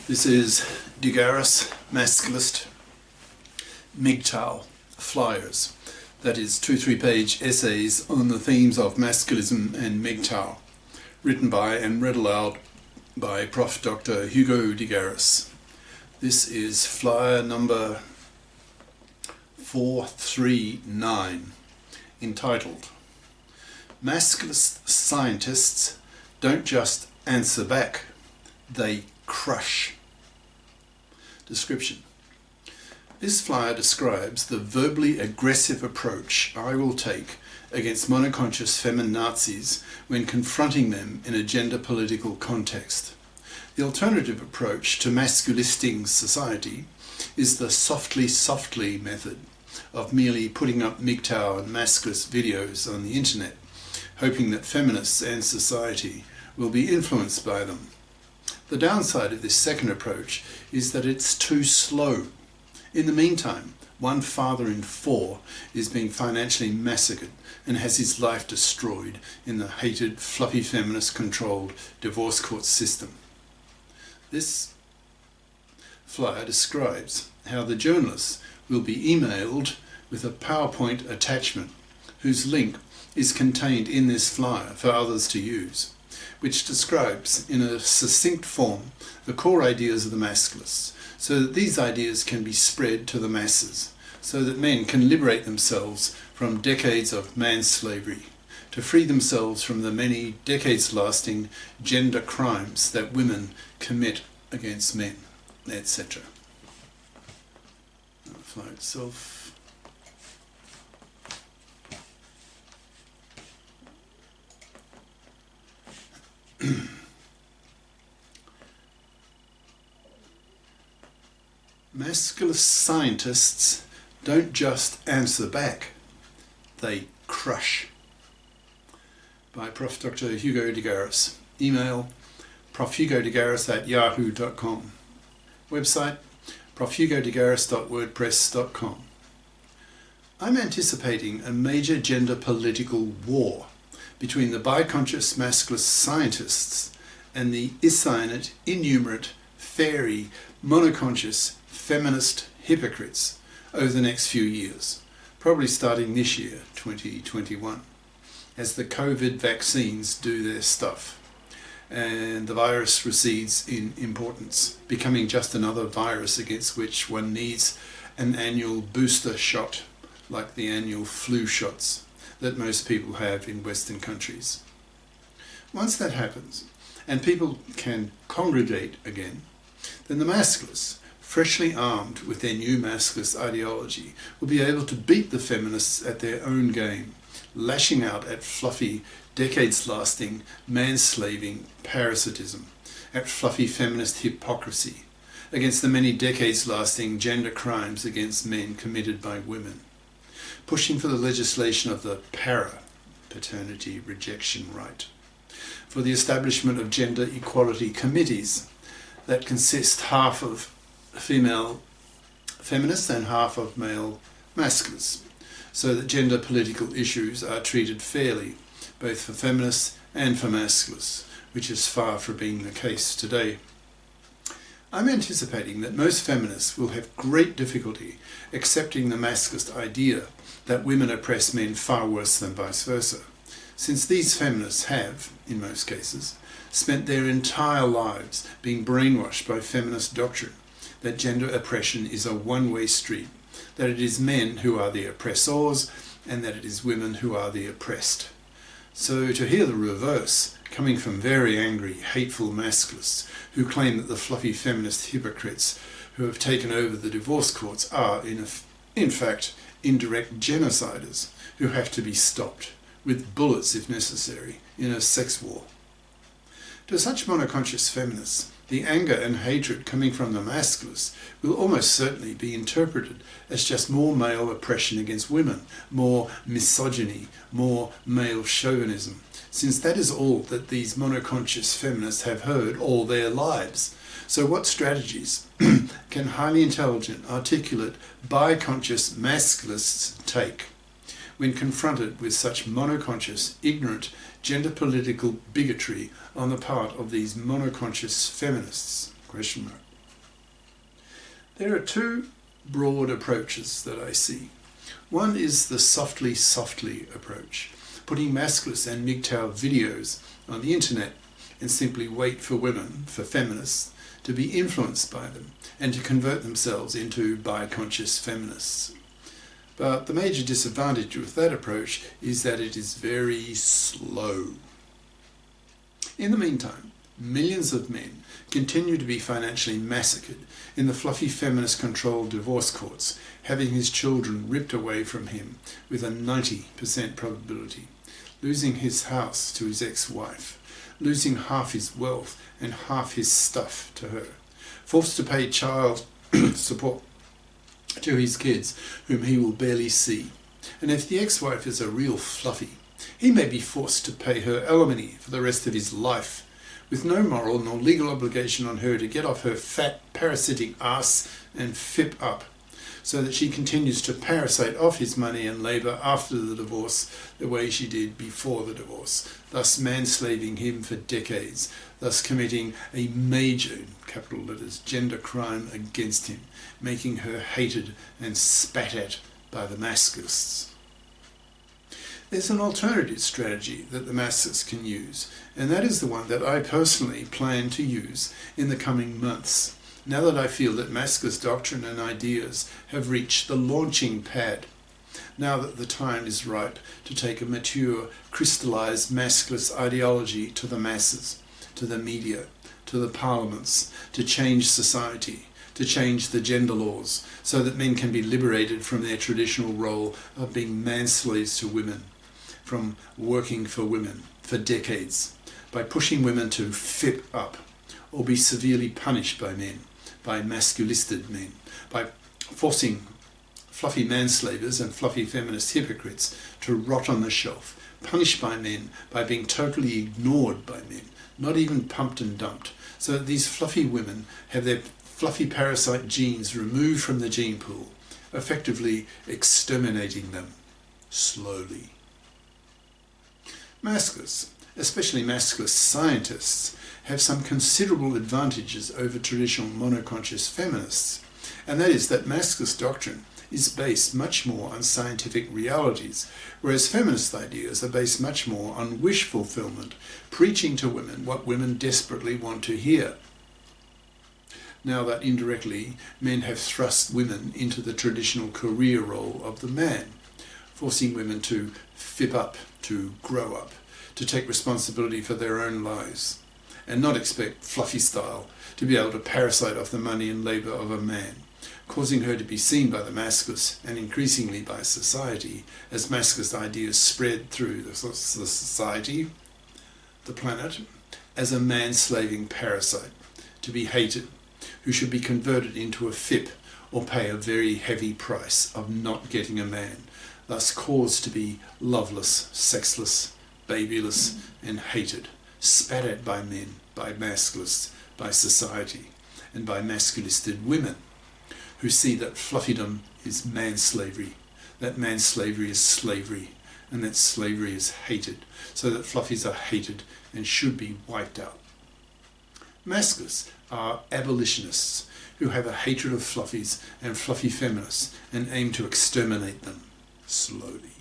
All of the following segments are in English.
This is GARIS, Masculist, MGTOW flyers. That is 2-3 page essays on the themes of Masculism and MGTOW, written by and read aloud by Prof. Dr. Hugo de Garis. This is flyer number 439, entitled Masculist Scientists Don't Just Answer Back, They Crush. Description. This flyer describes the verbally aggressive approach I will take against monoconscious feminazis when confronting them in a gender political context. The alternative approach to masculisting society is the softly method of merely putting up MGTOW and masculist videos on the internet, hoping that feminists and society will be influenced by them. The downside of this second approach is that it's too slow. In the meantime, one father in 4 is being financially massacred and has his life destroyed in the hated, fluffy feminist-controlled divorce court system. This flyer describes how the journalists will be emailed with a PowerPoint attachment whose link is contained in this flyer for others to use, which describes in a succinct form the core ideas of the Masculists, so that these ideas can be spread to the masses, so that men can liberate themselves from decades of man-slavery, to free themselves from the many decades-lasting gender crimes that women commit against men, etc. The flyer itself. Masculist scientists don't just answer back, they crush. By Prof. Dr. Hugo de Garis. Email profhugodegaris@yahoo.com. Website profhugodegaris.wordpress.com. I'm anticipating a major gender political war between the biconscious masculist scientists and the iscyanate, innumerate, fairy, monoconscious feminist hypocrites over the next few years, probably starting this year, 2021, as the COVID vaccines do their stuff and the virus recedes in importance, becoming just another virus against which one needs an annual booster shot, like the annual flu shots that most people have in Western countries. Once that happens, and people can congregate again, then the masculists, freshly armed with their new masculist ideology, will be able to beat the feminists at their own game, lashing out at fluffy, decades-lasting, manslaving parasitism, at fluffy feminist hypocrisy, against the many decades-lasting gender crimes against men committed by women, pushing for the legislation of the paternity rejection right, for the establishment of gender equality committees that consist half of female feminists and half of male masculists, so that gender political issues are treated fairly, both for feminists and for masculists, which is far from being the case today. I'm anticipating that most feminists will have great difficulty accepting the masculist idea that women oppress men far worse than vice versa, since these feminists have, in most cases, spent their entire lives being brainwashed by feminist doctrine that gender oppression is a one-way street, that it is men who are the oppressors and that it is women who are the oppressed. So to hear the reverse coming from very angry, hateful masculists who claim that the fluffy feminist hypocrites who have taken over the divorce courts are, in fact, indirect genociders who have to be stopped, with bullets if necessary, in a sex war. To such monoconscious feminists, the anger and hatred coming from the masculists will almost certainly be interpreted as just more male oppression against women, more misogyny, more male chauvinism, since that is all that these monoconscious feminists have heard all their lives. So what strategies can highly intelligent, articulate, biconscious masculists take? when confronted with such monoconscious, ignorant, gender political bigotry on the part of these monoconscious feminists? Question mark. There are two broad approaches that I see. One is the softly approach, putting Masculist and MGTOW videos on the internet and simply wait for women, for feminists, to be influenced by them and to convert themselves into bi-conscious feminists. But the major disadvantage with that approach is that it is very slow. In the meantime, millions of men continue to be financially massacred in the fluffy feminist-controlled divorce courts, having his children ripped away from him with a 90% probability, losing his house to his ex-wife, losing half his wealth and half his stuff to her, forced to pay child support to his kids, whom he will barely see. And if the ex-wife is a real fluffy, he may be forced to pay her alimony for the rest of his life, with no moral nor legal obligation on her to get off her fat, parasitic ass and fip up, so that she continues to parasite off his money and labour after the divorce the way she did before the divorce, thus manslaving him for decades, thus committing a major, capital letters, gender crime against him, making her hated and spat at by the Masculists. There's an alternative strategy that the Masculists can use, and that is the one that I personally plan to use in the coming months, now that I feel that Masculist doctrine and ideas have reached the launching pad, now that the time is ripe to take a mature, crystallized Masculist ideology to the masses, to the media, to the parliaments, to change society, to change the gender laws, so that men can be liberated from their traditional role of being manslaves to women, from working for women for decades, by pushing women to fip up, or be severely punished by men, by masculisted men, by forcing fluffy manslavers and fluffy feminist hypocrites to rot on the shelf, punished by men by being totally ignored by men, not even pumped and dumped, so that these fluffy women have their fluffy parasite genes removed from the gene pool, effectively exterminating them slowly. Masculists, especially masculist scientists, have some considerable advantages over traditional monoconscious feminists, and that is that Masculist doctrine is based much more on scientific realities, whereas feminist ideas are based much more on wish fulfillment, preaching to women what women desperately want to hear. Now that indirectly men have thrust women into the traditional career role of the man, forcing women to fip up, to grow up, to take responsibility for their own lives, and not expect fluffy style to be able to parasite off the money and labour of a man, causing her to be seen by the Masculists and increasingly by society as Masculist ideas spread through the society, the planet, as a man-slaving parasite, to be hated, who should be converted into a fip or pay a very heavy price of not getting a man, thus caused to be loveless, sexless, babyless and hated, spat at by men, by Masculists, by society, and by masculisted women, who see that fluffydom is manslavery, that manslavery is slavery, and that slavery is hated, so that fluffies are hated and should be wiped out. Masculists are abolitionists who have a hatred of fluffies and fluffy feminists and aim to exterminate them slowly.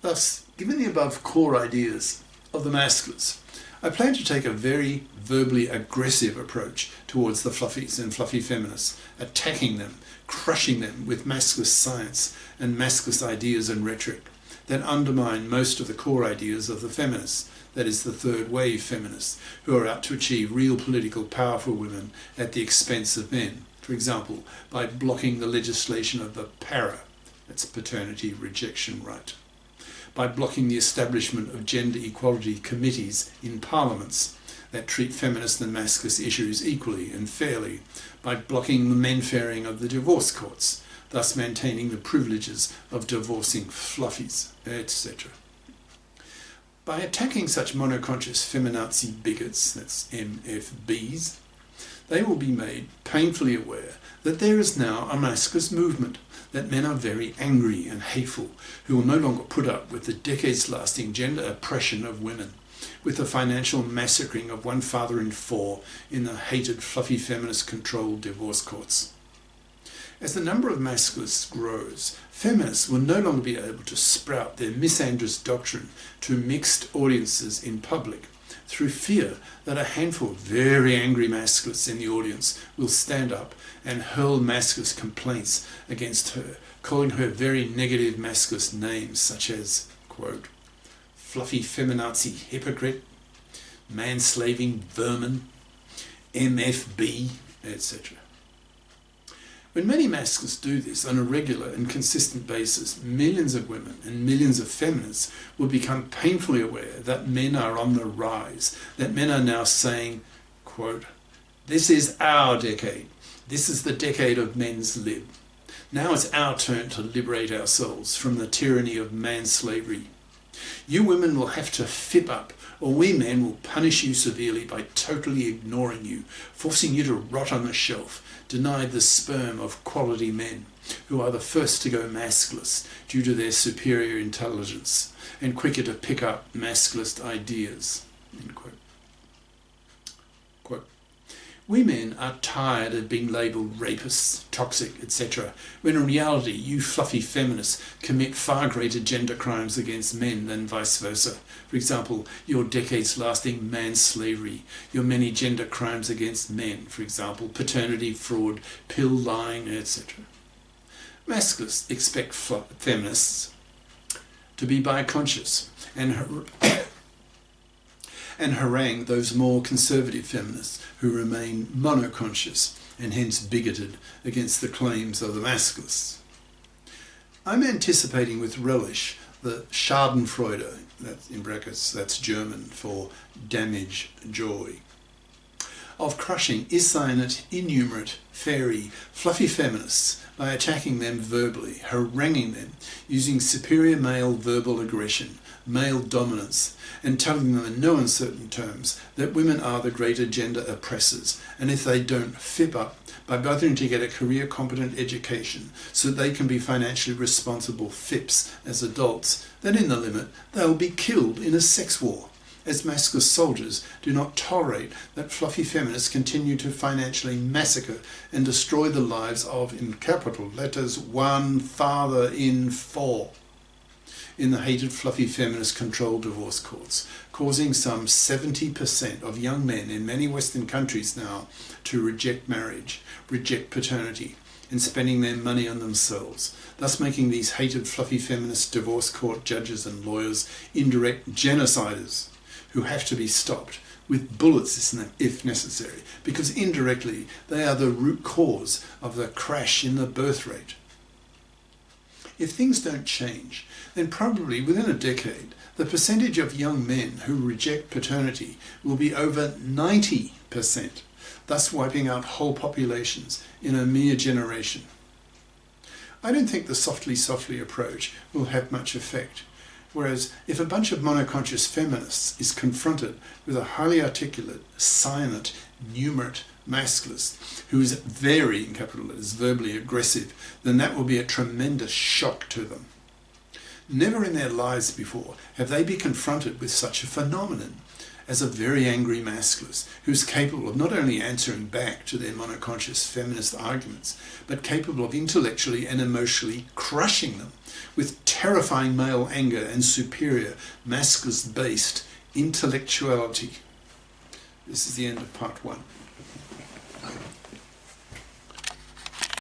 Thus, given the above core ideas of the Masculists, I plan to take a very verbally aggressive approach towards the fluffies and fluffy feminists, attacking them, crushing them with Masculist science and Masculist ideas and rhetoric that undermine most of the core ideas of the feminists, that is the third wave feminists, who are out to achieve real political power for women at the expense of men, for example, by blocking the legislation of the PARA, that's paternity rejection right, by blocking the establishment of gender equality committees in parliaments that treat feminist and masculist issues equally and fairly, by blocking the men-fairing of the divorce courts, thus maintaining the privileges of divorcing fluffies, etc. By attacking such monoconscious feminazi bigots, that's MFBs, they will be made painfully aware that there is now a masculist movement, that men are very angry and hateful, who will no longer put up with the decades-lasting gender oppression of women, with the financial massacring of one father in 4 in the hated fluffy feminist-controlled divorce courts. As the number of masculists grows, feminists will no longer be able to sprout their misandrous doctrine to mixed audiences in public, through fear that a handful of very angry masculists in the audience will stand up and hurl masculist complaints against her, calling her very negative masculist names such as, quote, fluffy feminazi hypocrite, manslaving vermin, MFB, etc. When many masculists do this on a regular and consistent basis, millions of women and millions of feminists will become painfully aware that men are on the rise, that men are now saying, quote, this is our decade. This is the decade of men's lib. Now it's our turn to liberate ourselves from the tyranny of manslavery. You women will have to fip up, or we men will punish you severely by totally ignoring you, forcing you to rot on the shelf, denied the sperm of quality men, who are the first to go masculist due to their superior intelligence, and quicker to pick up masculist ideas. End quote. Quote, we men are tired of being labelled rapists, toxic, etc., when in reality you fluffy feminists commit far greater gender crimes against men than vice versa. For example, your decades-lasting manslavery, your many gender crimes against men, for example, paternity fraud, pill lying, etc. Masculists expect feminists to be bi-conscious and harangue those more conservative feminists who remain monoconscious and hence bigoted against the claims of the masculists. I'm anticipating with relish the Schadenfreude, that's in brackets, that's German for damage joy, of crushing Issinate, innumerate, fairy, fluffy feminists by attacking them verbally, haranguing them, using superior male verbal aggression, male dominance, and telling them in no uncertain terms that women are the greater gender oppressors, and if they don't fip up by bothering to get a career-competent education so that they can be financially responsible fips as adults, then in the limit they'll be killed in a sex war, as masculist soldiers do not tolerate that fluffy feminists continue to financially massacre and destroy the lives of, in capital letters, one father in 4 in the hated fluffy feminist-controlled divorce courts, causing some 70% of young men in many Western countries now to reject marriage, reject paternity, and spending their money on themselves, thus making these hated fluffy feminist divorce court judges and lawyers indirect genociders who have to be stopped with bullets if necessary, because indirectly they are the root cause of the crash in the birth rate. If things don't change, then probably within a decade, the percentage of young men who reject paternity will be over 90%, thus wiping out whole populations in a mere generation. I don't think the softly approach will have much effect, whereas if a bunch of monoconscious feminists is confronted with a highly articulate, silent, numerate masculist who is very, in capital letters, verbally aggressive, then that will be a tremendous shock to them. Never in their lives before have they been confronted with such a phenomenon as a very angry masculist who is capable of not only answering back to their monoconscious feminist arguments, but capable of intellectually and emotionally crushing them with terrifying male anger and superior masculist-based intellectuality. This is the end of part 1.